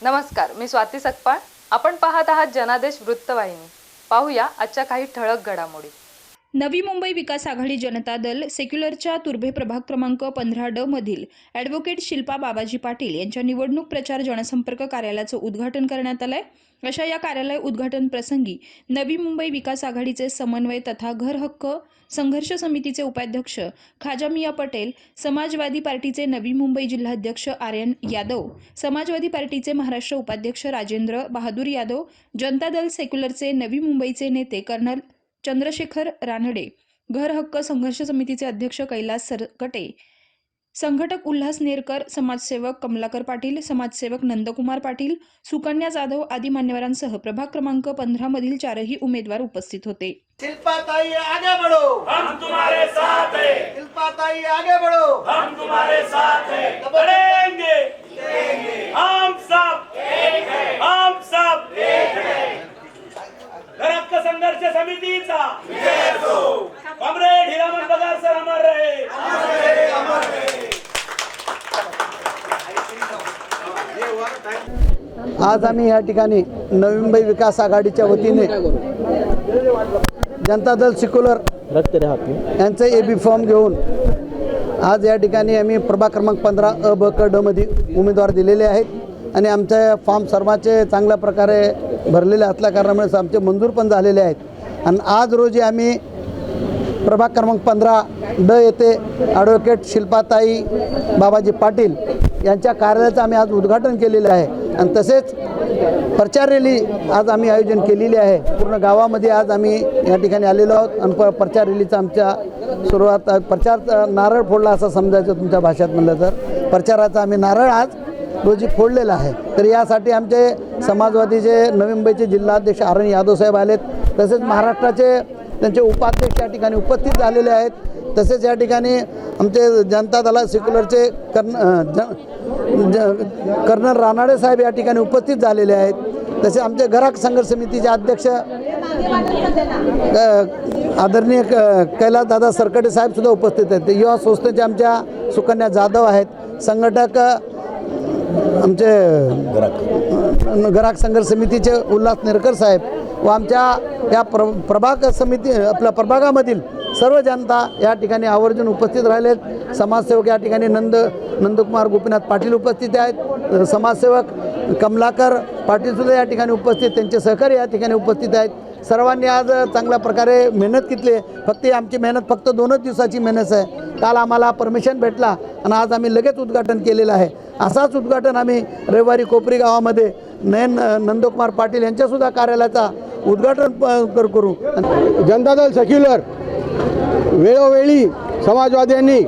नमस्कार, मी स्वाती सकपाळ. आपण पाहत आहात जनादेश वृत्तवाहिनी. पाहूया आजच्या काही ठळक घडामोडी. नवी मुंबई विकास आघाडी जनता दल सेक्युलरच्या तुर्भे प्रभाग क्रमांक 15D मधील ॲडव्होकेट शिल्पा बाबाजी पाटील यांच्या निवडणूक प्रचार जनसंपर्क कार्यालयाचं उद्घाटन करण्यात आलंय. अशा या कार्यालय उद्घाटन प्रसंगी नवी मुंबई विकास आघाडीचे समन्वय तथा घर हक्क संघर्ष समितीचे उपाध्यक्ष खाजा मिया पटेल, समाजवादी पार्टीचे नवी मुंबई जिल्हाध्यक्ष आर्यन यादव, समाजवादी पार्टीचे महाराष्ट्र उपाध्यक्ष राजेंद्र बहादूर यादव, जनता दल सेक्युलरचे नवी मुंबईचे नेते कर्नल चंद्रशेखर रानडे, घर हक्क संघर्ष समितीचे अध्यक्ष कैलास सरकटे, संघटक उल्हास नेरकर, समाजसेवक कमलाकर पाटील, समाजसेवक नंदकुमार पाटील, सुकन्या जाधव आदी मान्यवरांसह प्रभाग क्रमांक 15 मधील 4ही उमेदवार उपस्थित होते. शिल्पाताई आगे बढ़ो, हम तुम्हारे साथ हैं। शिल्पाताई आगे बढ़ो, हम तुम्हारे साथ हैं। बढ़ेंगे हम सब एक है, हम सब एक है। घर हक्क संघर्ष समितीचा विजय असो। कॉम्रेड हिरामन पगार सर अमर रहे, अमर रहे, अमर रहे। आज आम्ही या ठिकाणी नवी मुंबई विकास आघाडीच्या वतीने जनता दल सेक्युलर यांचे एबी फॉर्म घेऊन आज या ठिकाणी आम्ही प्रभाग क्रमांक 15 ब क ड मध्ये उमेदवार दिलेले आहेत आणि आमचे फॉर्म सर्वांचे चांगल्या प्रकारे भरलेले असल्या कारणामुळे आमचे मंजूर पण झालेले आहेत. आणि आज रोजी आम्ही प्रभाग क्रमांक 15D येथे ॲडव्होकेट शिल्पाताई बाबाजी पाटील यांच्या कार्यालयाचं आम्ही आज उद्घाटन केलेलं आहे. आणि तसेच प्रचार रॅली आज आम्ही आयोजन केलेली आहे. पूर्ण गावामध्ये आज आम्ही या ठिकाणी आलेलो आहोत आणि प्रचार रॅलीचा आमच्या सुरुवात प्रचार नारळ फोडला असं समजायचं तुमच्या भाषेत म्हणलं तर. प्रचाराचा आम्ही नारळ आज रोजी फोडलेला आहे. तर यासाठी आमचे समाजवादीचे नवी मुंबईचे जिल्हाध्यक्ष आर्यन यादव साहेब आलेत. तसेच महाराष्ट्राचे त्यांचे उपाध्यक्ष या ठिकाणी उपस्थित झालेले आहेत. तसेच या ठिकाणी आमचे जनता दल सेक्युलरचे कर्नल रानडे साहेब या ठिकाणी उपस्थित झालेले आहेत. तसे आमचे घर हक्क संघर्ष समितीचे अध्यक्ष आदरणीय कैलास दादा सरकटे साहेब सुद्धा उपस्थित आहेत. युवा संस्थेचे आमच्या सुकन्या जाधव आहेत. संघटक आमचे घर हक्क संघर्ष समितीचे उल्हास नेरकर साहेब व आमच्या या प्रभाग समिती आपल्या प्रभागामधील सर्व जनता या ठिकाणी आवर्जून उपस्थित राहिलेत. समाजसेवक या ठिकाणी नंदकुमार गोपीनाथ पाटील उपस्थित आहेत. समाजसेवक कमलाकर पाटीलसुद्धा या ठिकाणी उपस्थित, त्यांचे सहकारी या ठिकाणी उपस्थित आहेत. सर्वांनी आज चांगल्या प्रकारे मेहनत घेतली. फक्त आमची मेहनत फक्त 2 दिवसाची मेहनत आहे. काल आम्हाला परमिशन भेटला आणि आज आम्ही लगेच उद्घाटन केलेलं आहे. असाच उद्घाटन आम्ही रविवारी कोपरी गावामध्ये नंदकुमार पाटील यांच्यासुद्धा कार्यालयाचा उद्घाटन करू. जनता दल सेक्युलर वेळोवेळी समाजवाद्यांनी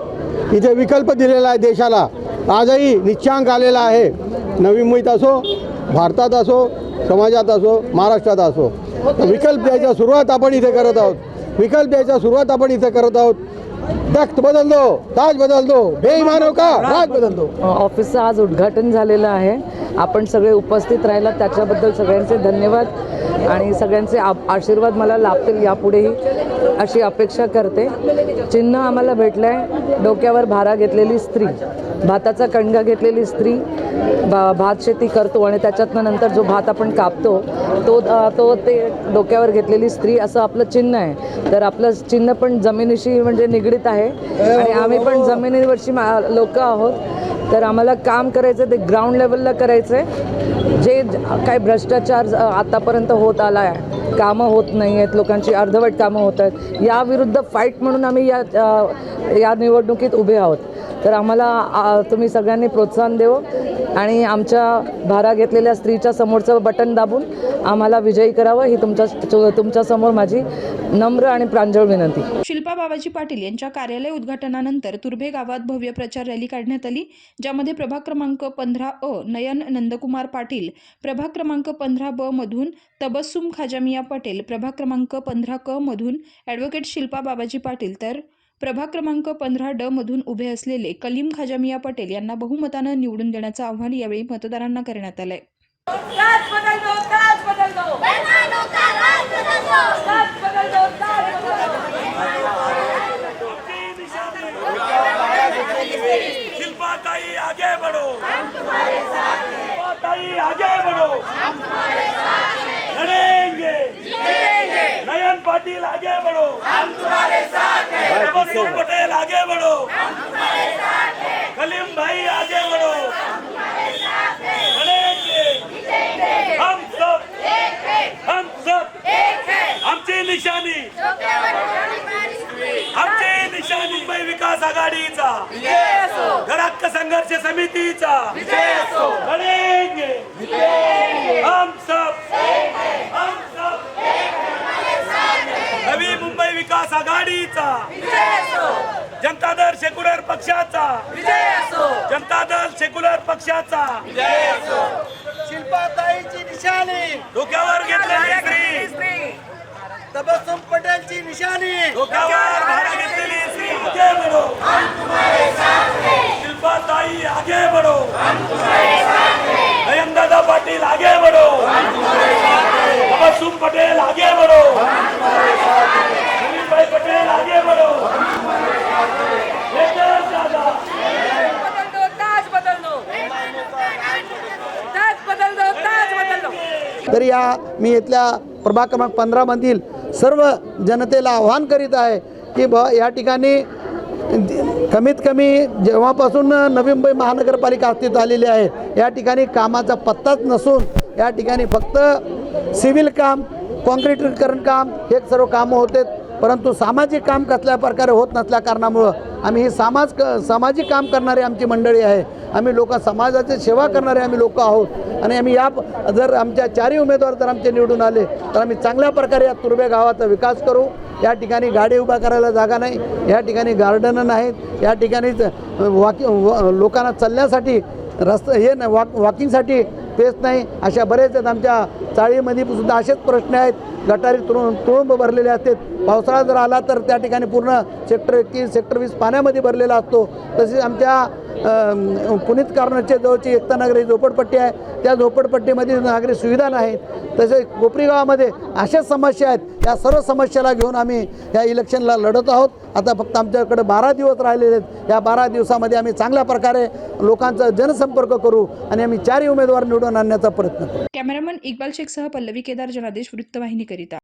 इथे विकल्प दिलेला आहे देशाला. आजही निश्चांक आलेला आहे. नवी मुंबईत असो, भारतात असो, समाजात असो, महाराष्ट्रात असो, विकल्प द्यायचा सुरुवात आपण इथे करत आहोत. विकल्प द्यायचा सुरुवात आपण इथे करत आहोत. तख्त बदल दो, ताज बदल दो, बेईमानों का राज बदल दो. ऑफिसचं आज उद्घाटन झालेलं आहे. आपण सगळे उपस्थित राहिला त्याच्याबद्दल सगळ्यांचे धन्यवाद आणि सगळ्यांचे आशीर्वाद मला लाभतील यापुढेही अशी अपेक्षा करते. चिन्ह आम्हाला भेटलं आहे, डोक्यावर भारा घेतलेली स्त्री, भाताचा कणगा घेतलेली स्त्री भात शेती करतो आणि त्याच्यातनं नंतर जो भात आपण कापतो तो ते डोक्यावर घेतलेली स्त्री असं आपलं चिन्ह आहे. तर आपलं चिन्ह पण जमिनीशी म्हणजे निगडीत आहे आणि आम्ही पण जमिनीवरची लोक आहोत. तर आम्हाला काम करायचं ते ग्राउंड लेवलला करायचं आहे. जे काही भ्रष्टाचार आतापर्यंत होत आला आहे, कामं होत नाही आहेत, लोकांची अर्धवट कामं होत आहेत, याविरुद्ध फाईट म्हणून आम्ही या निवडणुकीत उभे आहोत. तर आम्हाला तुम्ही सगळ्यांनी प्रोत्साहन देऊ आणि आमच्या भारा घेतलेल्या स्त्रीच्या समोरचं बटन दाबून आम्हाला विजयी करावं ही तुमच्या समोर माझी नम्र आणि प्रांजळ विनंती. शिल्पा बाबाजी पाटील यांच्या कार्यालय उद्घाटनानंतर तुर्भे गावात भव्य प्रचार रॅली काढण्यात आली, ज्यामध्ये प्रभाग क्रमांक 15 नयन नंदकुमार पाटील, प्रभाग क्रमांक 15 मधून तबस्सुम खाजामिया पटेल, प्रभाग क्रमांक 15 मधून ॲडव्होकेट शिल्पा बाबाजी पाटील तर प्रभाग क्रमांक 15D मधून उभे असलेले कलीम खाजामिया पटेल यांना बहुमतानं निवडून देण्याचं आवाहन यावेळी मतदारांना करण्यात आलंय. शिल्पाताई आगे बढ़ो, हम तुम्हारे साथ हैं। शिल्पाताई आगे पाटिल आगे बढ़ो, हम तुम्हारे साथ हैं। तबस्सुम पटेल आगे बढ़ो, हम तुम्हारे साथ हैं। कलीम भाई आगे बढ़ो, हम तुम्हारे साथ हैं। लड़ेंगे, हम सब एक हैं, हम सब एक हैं। आमची निशानी, आमची निशानी मुंबई विकास आघाडीचा विजय असो, घराक्क संघर्ष समितीचा विजय असो। लढेंगे, हम सब एक हैं, हम सब एक हैं। नवी मुंबई विकास आघाडीचा विजय असो, जनता दल सेक्युलर पक्षाचा विजय असो, जनता दल सेक्युलर पक्षाचा विजय असो। शिल्पाताईची निशाणी, डोक्यावर घेतलेली स्त्री, तबस्सुम पटेलची निशाणी, डोक्यावर भाला घेतलेली स्त्री आगे बढ़ो, हम तुम्हारे साथ हैं। शिल्पाताई आगे बढ़ो, हम तुम्हारे साथ हैं। नयनदादा पाटिल आगे बढ़ो, हम तुम्हारे साथ हैं। तबस्सुम पटेल आगे बढ़ो, हम तुम्हारे साथ हैं। कलीम भाई पटेल आगे बढ़ो, हम तुम्हारे साथ हैं। लेकर दादा बदल दो, ताज बदल दो, ताज बदल दो, ताज बदल दो। तरी या मी इथल्या प्रभाग क्रमांक 15 मधील सर्व जनतेला आव्हान करीत आहे की या ठिकाणी कमीत कमी जेव्हापासून नवी मुंबई महानगरपालिका अस्तित्वात आलेली आहे या ठिकाणी कामाचा पत्ताच नसून या ठिकाणी फक्त सिव्हिल काम, कॉन्क्रीटीकरण काम हे सर्व कामं होते, परंतु सामाजिक काम कसल्या प्रकारे होत नसल्या कारणामुळं आम्ही ही सामाजिक काम करणारी आमची मंडळी आहे। आम्ही समाजाची सेवा करणारे आम्ही लोक आहोत आणि आम्ही जर आमच्या चारही उमेदवार जर आमचे निवडून आले तर आम्ही चांगल्या प्रकारे या तुर्भे गावाचा विकास करू। या ठिकाणी गाडी उभा करायला जागा नाही, या ठिकाणी गार्डन नाहीत, या ठिकाणी लोकांना चालण्यासाठी रस्ते हे नाही, वॉकिंगसाठी पेस नाही, अशा बरेच आहेत। आमच्या चाळीमध्ये सुद्धा असेच प्रश्न आहेत, गटारी तुळुंब भरलेले असतात, पावसाळा जर आला तर त्या ठिकाणी पूर्ण सेक्टर 21 सेक्टर 20 पाण्यामध्ये भरलेला असतो। तसेच आमच्या पुनीत कारणाच्या जवळची एकता नगर ही झोपडपट्टी आहे, त्या झोपडपट्टीमध्ये नागरी सुविधा नाहीत। तसेच कोपरी गावामध्ये अशाच समस्या आहेत, या सर्व समस्याला घेऊन आम्ही या इलेक्शनला लढत आहोत। आता फक्त आमच्याकडे 12 दिवस राहिलेले आहेत, या 12 दिवसामध्ये आम्ही चांगल्या प्रकारे लोकांचा जनसंपर्क करू आणि आम्ही चारही उमेदवार निवडून आणण्याचा प्रयत्न करू। कॅमेरामन इक्बाल शेखसह पल्लवी केदार, जनादेश वृत्तवाहिनीकरिता।